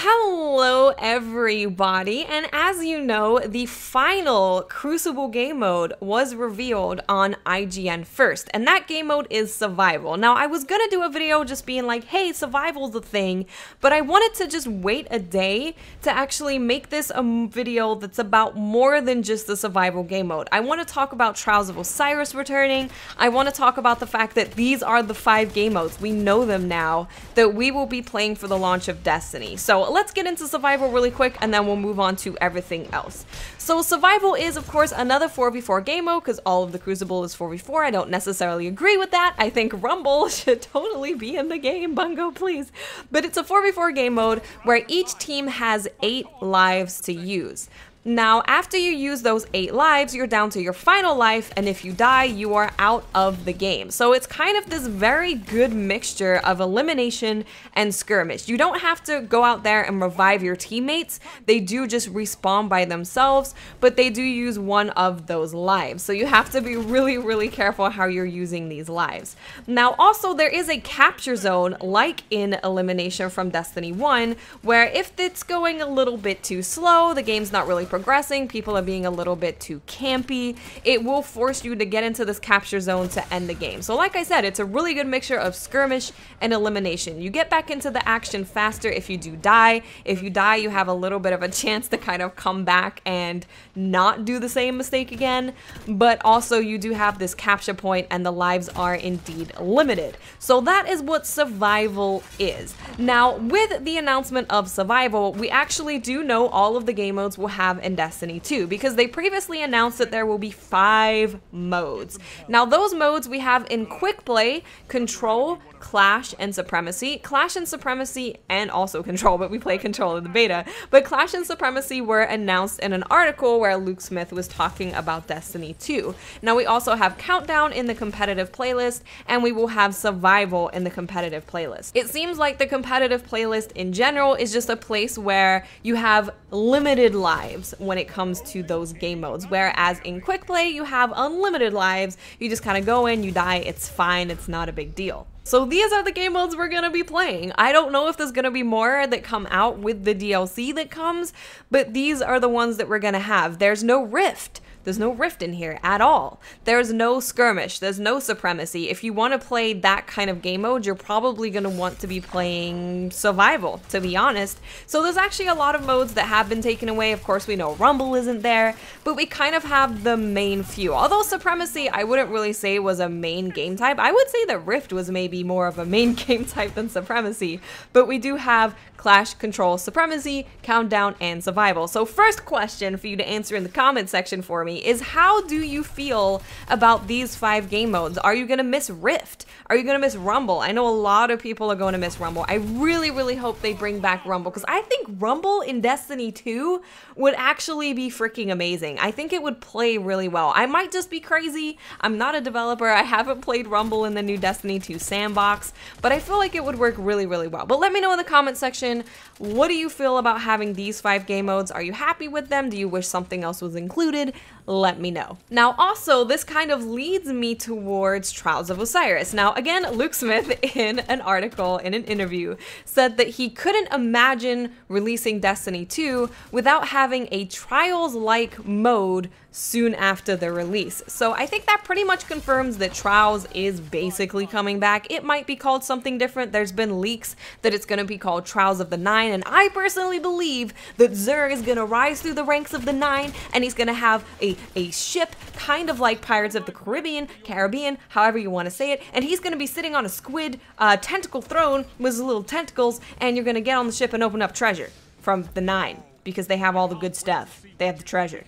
Hello everybody, and as you know, the final Crucible game mode was revealed on IGN first, and that game mode is survival. Now, I was gonna do a video just being like, hey, survival's a thing, but I wanted to just wait a day to actually make this a video that's about more than just the survival game mode. I want to talk about Trials of Osiris returning. I want to talk about the fact that these are the 5 game modes. We know them now, that we will be playing for the launch of Destiny. So let's get into survival really quick, and then we'll move on to everything else. So survival is, of course, another 4v4 game mode, because all of the Crucible is 4v4. I don't necessarily agree with that. I think Rumble should totally be in the game, Bungo, please. But it's a 4v4 game mode where each team has 8 lives to use. Now, after you use those 8 lives, you're down to your final life, and if you die, you are out of the game. So it's kind of this very good mixture of elimination and skirmish. You don't have to go out there and revive your teammates. They do just respawn by themselves, but they do use one of those lives. So you have to be really, really careful how you're using these lives. Now, also, there is a capture zone, like in elimination from Destiny 1, where if it's going a little bit too slow, the game's not really progressing, people are being a little bit too campy, it will force you to get into this capture zone to end the game. So like I said, it's a really good mixture of skirmish and elimination. You get back into the action faster if you do die. If you die, you have a little bit of a chance to kind of come back and not do the same mistake again, but also you do have this capture point and the lives are indeed limited. So that is what survival is. Now, with the announcement of survival, we actually do know all of the game modes will have in Destiny 2, because they previously announced that there will be 5 modes. Now, those modes we have in quick play, control, clash, and supremacy. Clash and supremacy, and also control, but we play control in the beta. But clash and supremacy were announced in an article where Luke Smith was talking about Destiny 2. Now, we also have countdown in the competitive playlist, and we will have survival in the competitive playlist. It seems like the competitive playlist in general is just a place where you have limited lives when it comes to those game modes, whereas in quick play you have unlimited lives. You just kind of go in, you die, it's fine, it's not a big deal. So these are the game modes we're gonna be playing. I don't know if there's gonna be more that come out with the DLC that comes, but these are the ones that we're gonna have. There's no rift. There's no rift in here at all. There's no skirmish. There's no supremacy. If you want to play that kind of game mode, you're probably going to want to be playing survival, to be honest. So there's actually a lot of modes that have been taken away. Of course, we know Rumble isn't there, but we kind of have the main few. Although supremacy, I wouldn't really say was a main game type. I would say that rift was maybe more of a main game type than supremacy, but we do have clash, control, supremacy, countdown, and survival. So first question for you to answer in the comment section for me is, how do you feel about these 5 game modes? Are you gonna miss Rift? Are you gonna miss Rumble? I know a lot of people are going to miss Rumble. I really, really hope they bring back Rumble, because I think Rumble in Destiny 2 would actually be freaking amazing. I think it would play really well. I might just be crazy. I'm not a developer. I haven't played Rumble in the new Destiny 2 sandbox, but I feel like it would work really, really well. But let me know in the comment section, what do you feel about having these 5 game modes? Are you happy with them? Do you wish something else was included? Let me know. Now, also, this kind of leads me towards Trials of Osiris. Now, again, Luke Smith, in an article, in an interview, said that he couldn't imagine releasing Destiny 2 without having a Trials-like mode soon after the release. So I think that pretty much confirms that Trials is basically coming back. It might be called something different. There's been leaks that it's going to be called Trials of the Nine, and I personally believe that Xur is going to rise through the ranks of the Nine, and he's going to have a ship kind of like Pirates of the Caribbean, however you want to say it, and he's going to be sitting on a squid tentacle throne with his little tentacles, and you're going to get on the ship and open up treasure from the Nine, because they have all the good stuff. They have the treasure.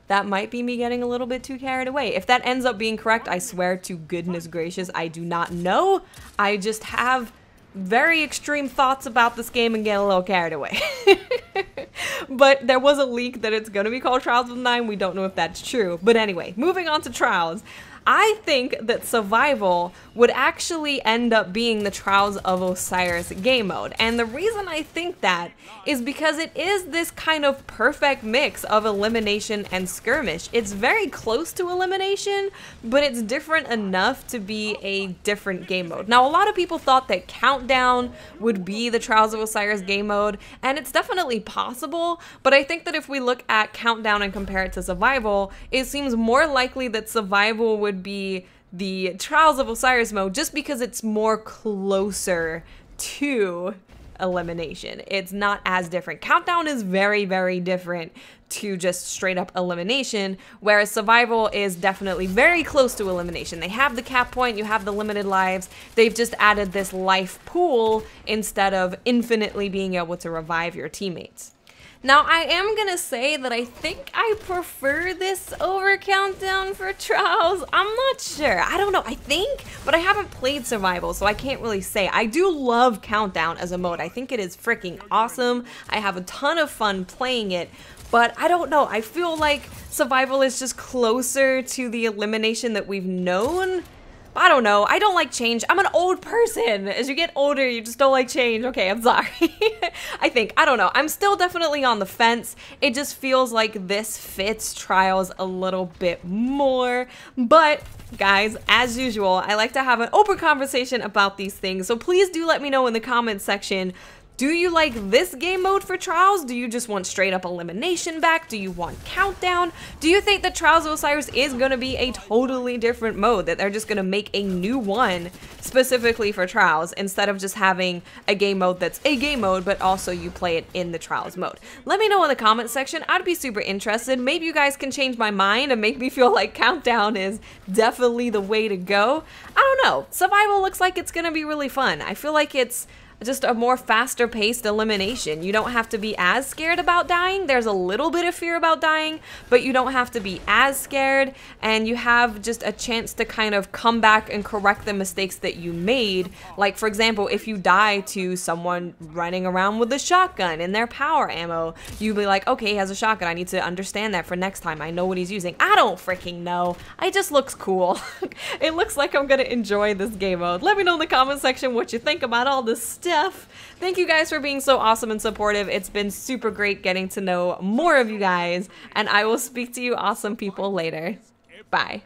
That might be me getting a little bit too carried away. If that ends up being correct, I swear to goodness gracious, I do not know. I just have very extreme thoughts about this game and get a little carried away. But there was a leak that it's going to be called Trials of the Nine. We don't know if that's true. But anyway, moving on to Trials. I think that survival would actually end up being the Trials of Osiris game mode. And the reason I think that is because it is this kind of perfect mix of elimination and skirmish. It's very close to elimination, but it's different enough to be a different game mode. Now, a lot of people thought that Countdown would be the Trials of Osiris game mode, and it's definitely possible, but I think that if we look at Countdown and compare it to survival, it seems more likely that survival would be the Trials of Osiris mode just because it's more closer to elimination. It's not as different. Countdown is very, very different to just straight up elimination, whereas survival is definitely very close to elimination. They have the cap point, you have the limited lives, they've just added this life pool instead of infinitely being able to revive your teammates. Now, I am gonna say that I think I prefer this over Countdown for Trials. I'm not sure. I don't know. I think, but I haven't played Survival, so I can't really say. I do love Countdown as a mode. I think it is freaking awesome. I have a ton of fun playing it, but I don't know. I feel like Survival is just closer to the elimination that we've known. I don't know. I don't like change. I'm an old person. As you get older, you just don't like change. Okay, I'm sorry. I think. I don't know. I'm still definitely on the fence. It just feels like this fits Trials a little bit more. But guys, as usual, I like to have an open conversation about these things. So please do let me know in the comments section. Do you like this game mode for Trials? Do you just want straight up elimination back? Do you want Countdown? Do you think that Trials of Osiris is going to be a totally different mode, that they're just going to make a new one specifically for Trials instead of just having a game mode that's a game mode, but also you play it in the Trials mode? Let me know in the comment section. I'd be super interested. Maybe you guys can change my mind and make me feel like Countdown is definitely the way to go. I don't know. Survival looks like it's going to be really fun. I feel like it's just a more faster paced elimination. You don't have to be as scared about dying. There's a little bit of fear about dying, but you don't have to be as scared, and you have just a chance to kind of come back and correct the mistakes that you made. Like, for example, if you die to someone running around with a shotgun in their power ammo, you'd be like, okay, he has a shotgun. I need to understand that for next time. I know what he's using. I don't freaking know. It just looks cool. It looks like I'm gonna enjoy this game mode. Let me know in the comment section what you think about all this stuff. Thank you guys for being so awesome and supportive. It's been super great getting to know more of you guys, and I will speak to you awesome people later. Bye.